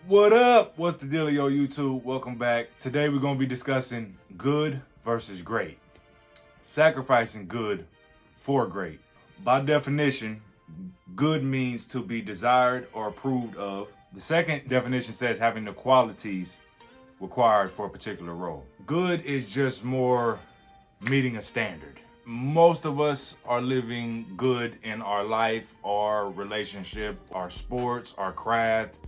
What up? What's the dealio, YouTube? Welcome back. Today we're going to be discussing good versus great. Sacrificing good for great. By definition, good means to be desired or approved of. The second definition says having the qualities required for a particular role. Good is just more meeting a standard. Most of us are living good in our life, our relationship, our sports, our craft,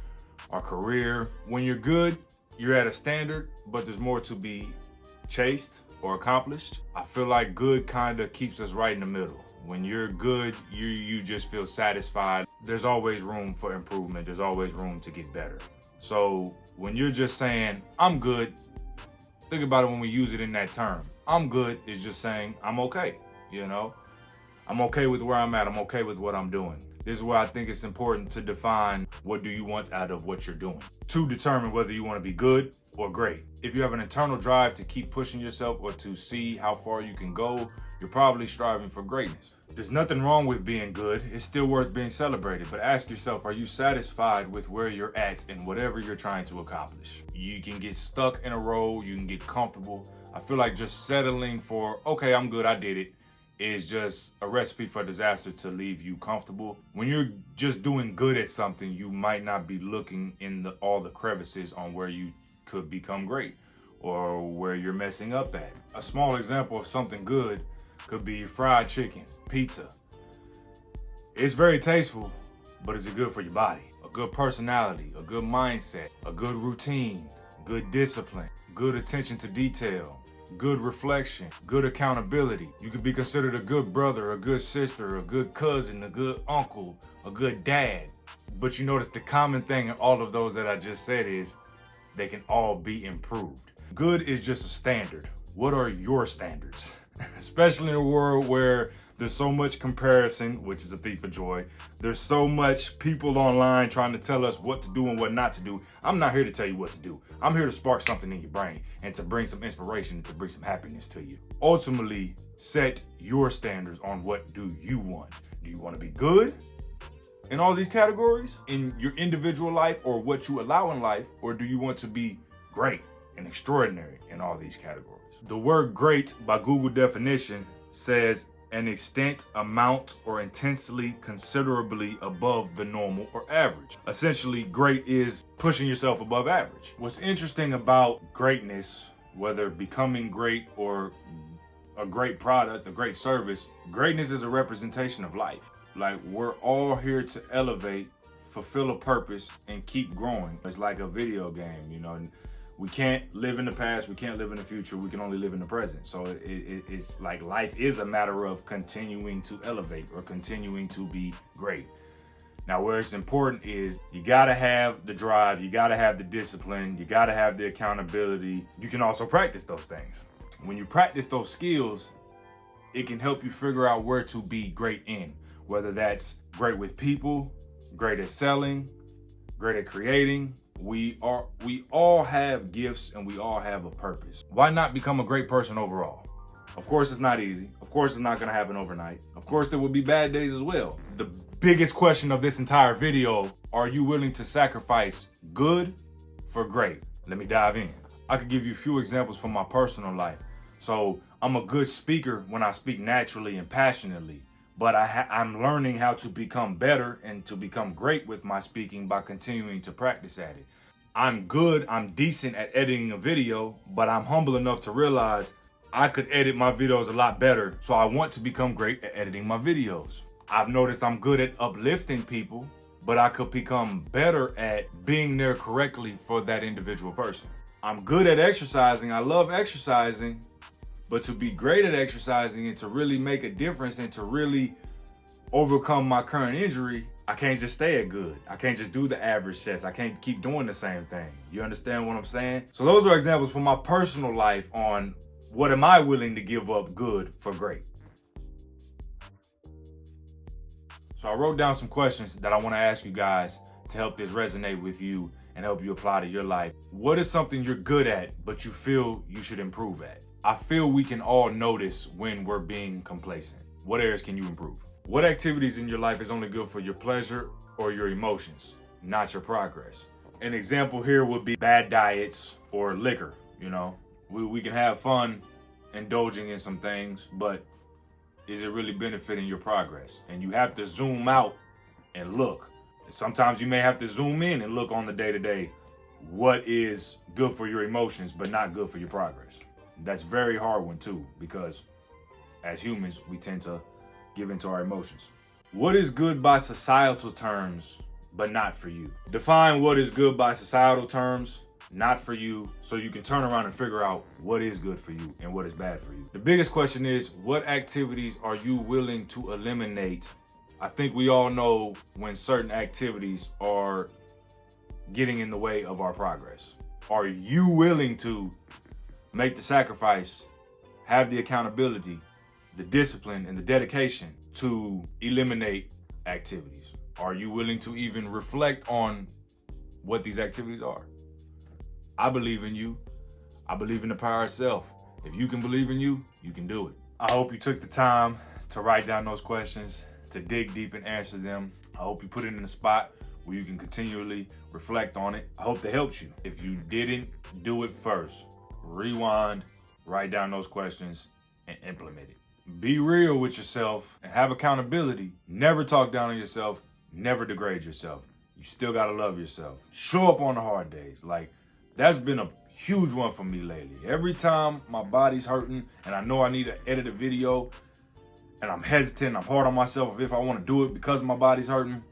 our career. When you're good, you're at a standard, but there's more to be chased or accomplished. I feel like good kind of keeps us right in the middle. When you're good, you just feel satisfied. There's always room for improvement. There's always room to get better. So when you're just saying, I'm good, think about it when we use it in that term. I'm good is just saying, I'm okay, I'm okay with where I'm at. I'm okay with what I'm doing. This is where I think it's important to define what do you want out of what you're doing to determine whether you want to be good or great. If you have an internal drive to keep pushing yourself or to see how far you can go, you're probably striving for greatness. There's nothing wrong with being good. It's still worth being celebrated. But ask yourself, are you satisfied with where you're at and whatever you're trying to accomplish? You can get stuck in a role. You can get comfortable. I feel like just settling for, okay, I'm good, I did it, is just a recipe for disaster to leave you comfortable. When you're just doing good at something, you might not be looking in all the crevices on where you could become great or where you're messing up at. A small example of something good could be fried chicken, pizza. It's very tasteful, but is it good for your body? A good personality, a good mindset, a good routine, good discipline, good attention to detail, good reflection, good accountability. You could be considered a good brother, a good sister, a good cousin, a good uncle, a good dad. But you notice the common thing in all of those that I just said is they can all be improved. Good is just a standard. What are your standards? Especially in a world where there's so much comparison, which is a thief of joy. There's so much people online trying to tell us what to do and what not to do. I'm not here to tell you what to do. I'm here to spark something in your brain and to bring some inspiration and to bring some happiness to you. Ultimately, set your standards on what do you want. Do you want to be good in all these categories in your individual life or what you allow in life? Or do you want to be great and extraordinary in all these categories? The word great by Google definition says an extent, amount, or intensely, considerably above the normal or average. Essentially, great is pushing yourself above average. What's interesting about greatness, whether becoming great or a great product, a great service, greatness is a representation of life. Like, we're all here to elevate, fulfill a purpose, and keep growing. It's like a video game, We can't live in the past, we can't live in the future, we can only live in the present. So it's like life is a matter of continuing to elevate or continuing to be great. Now, where it's important is you gotta have the drive, you gotta have the discipline, you gotta have the accountability. You can also practice those things. When you practice those skills, it can help you figure out where to be great in, whether that's great with people, great at selling, great at creating. We all have gifts and we all have a purpose. Why not become a great person overall? Of course, it's not easy. Of course, it's not going to happen overnight. Of course, there will be bad days as well. The biggest question of this entire video, are you willing to sacrifice good for great? Let me dive in. I could give you a few examples from my personal life. So I'm a good speaker when I speak naturally and passionately. But I'm learning how to become better and to become great with my speaking by continuing to practice at it. I'm decent at editing a video, but I'm humble enough to realize I could edit my videos a lot better. So I want to become great at editing my videos. I've noticed I'm good at uplifting people, but I could become better at being there correctly for that individual person. I'm good at exercising. I love exercising. But to be great at exercising and to really make a difference and to really overcome my current injury, I can't just stay at good. I can't just do the average sets. I can't keep doing the same thing. You understand what I'm saying? So those are examples from my personal life on what am I willing to give up good for great. So I wrote down some questions that I want to ask you guys to help this resonate with you and help you apply to your life. What is something you're good at, but you feel you should improve at? I feel we can all notice when we're being complacent. What areas can you improve? What activities in your life is only good for your pleasure or your emotions, not your progress? An example here would be bad diets or liquor. You know, we can have fun indulging in some things, but is it really benefiting your progress? And you have to zoom out and look. Sometimes you may have to zoom in and look on the day-to-day what is good for your emotions but not good for your progress. That's very hard one too, because as humans we tend to give into our emotions. What is good by societal terms but not for you? Define what is good by societal terms, not for you, so you can turn around and figure out what is good for you and what is bad for you. The biggest question is, what activities are you willing to eliminate? I think we all know when certain activities are getting in the way of our progress. Are you willing to make the sacrifice, have the accountability, the discipline, and the dedication to eliminate activities? Are you willing to even reflect on what these activities are? I believe in you. I believe in the power of self. If you can believe in you, you can do it. I hope you took the time to write down those questions, to dig deep and answer them. I hope you put it in a spot where you can continually reflect on it. I hope that helps you. If you didn't do it first, rewind, write down those questions, and implement it. Be real with yourself and have accountability. Never talk down on yourself. Never degrade yourself. You still gotta love yourself. Show up on the hard days. Like, that's been a huge one for me lately. Every time my body's hurting and I know I need to edit a video and I'm hesitant, I'm hard on myself if I want to do it because my body's hurting,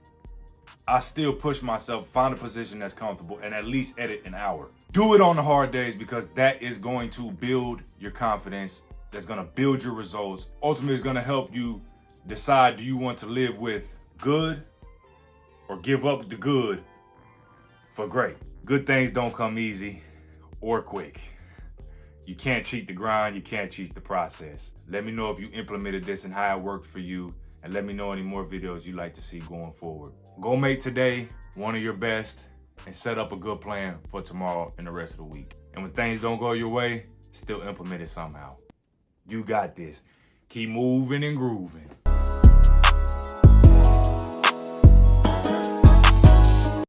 I still push myself, find a position that's comfortable, and at least edit an hour. Do it on the hard days, because that is going to build your confidence. That's going to build your results. Ultimately, it's going to help you decide, do you want to live with good or give up the good for great? Good things don't come easy or quick. You can't cheat the grind. You can't cheat the process. Let me know if you implemented this and how it worked for you. And let me know any more videos you'd like to see going forward. Go make today one of your best and set up a good plan for tomorrow and the rest of the week. And when things don't go your way, still implement it somehow. You got this. Keep moving and grooving.